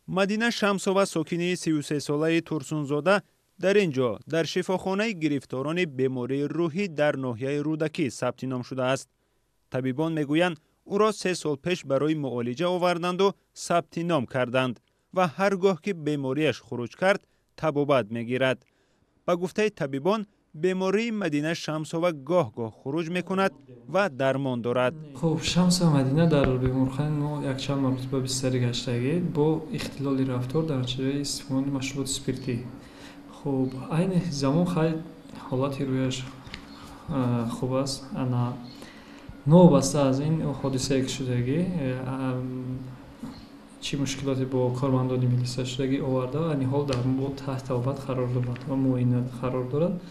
مدینه شمسوه ساکنه 33 ساله ترسونزاده در اینجا در شفاخانه گرفتاران بیماری روحی در ناحیه رودکی ثبت نام شده است. طبیبان میگویند او را 3 سال پیش برای معالجه آوردند و ثبت نام کردند و هرگاه که بیماریش خروج کرد تبابت میگیرد. با گفته طبیبان بیماری مدینه شمسوه گاه خروج میکند و درمان دارد. خب شمسوه مدینه در بیمارخانه ما یک چند مرتبه بستری گشتگی با اختلال رفتار در نتیجه استفاده مشروبات اسپریتی. خب این زمان خیلی حالت رویش خوب است. انا نوبسته از این حادثه که شدگی چی مشکلاتی با کارمندان میلیسا شدگی آورده و این حال در تحت تبابت قرار دارد و معاینه قرار دارد.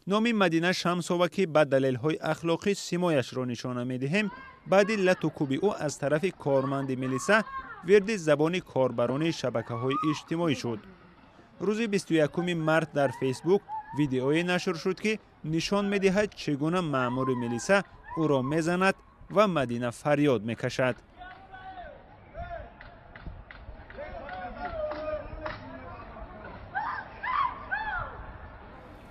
نام مدینه شمسوه که به دلیل‌های اخلاقی سیمایش را نشانه می‌دهیم، بعد لط و کوب او از طرف کارمند میلیسا ورد زبان کاربران شبکه‌های اجتماعی شد. روز 21 مارس در فیسبوک ویدیویی نشر شد که نشان می‌دهد چگونه مأمور میلیسا او را میزند و مدینه فریاد میکشد.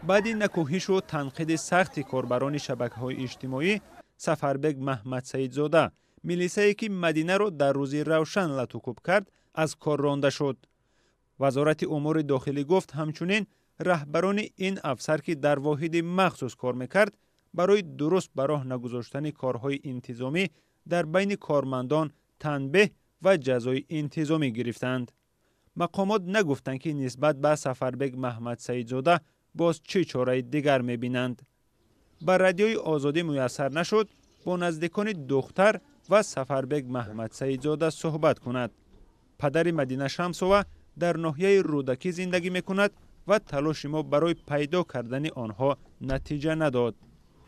بعد این نکوهش و تنقید سخت کاربران شبکه‌های اجتماعی، سفربگ محمد سعیدزاده میلیسایی که مدینه را در روز روشن لط و کوب کرد از کار رانده شد. وزارت امور داخلی گفت همچنین رهبران این افسر که در واحد مخصوص کار میکرد برای درست به راه نگذاشتن کارهای انتظامی در بین کارمندان تنبیه و جزای انتظامی گرفتند. مقامات نگفتند که نسبت به سفربگ محمد سعیدزاده باز چه چاره دیگر میبینند. بر رادیوی آزادی میسر نشد با نزدیکان دختر و سفربگ محمد سعیدزاده صحبت کند. پدر مدینه شمسوه در ناحیه رودکی زندگی میکند و تلاش ما برای پیدا کردن آنها نتیجه نداد.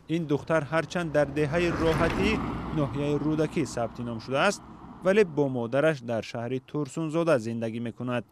این دختر هرچند در دهه راحتی ناحیه رودکی ثبت نام شده است ولی با مادرش در شهر ترسونزاده زندگی میکند.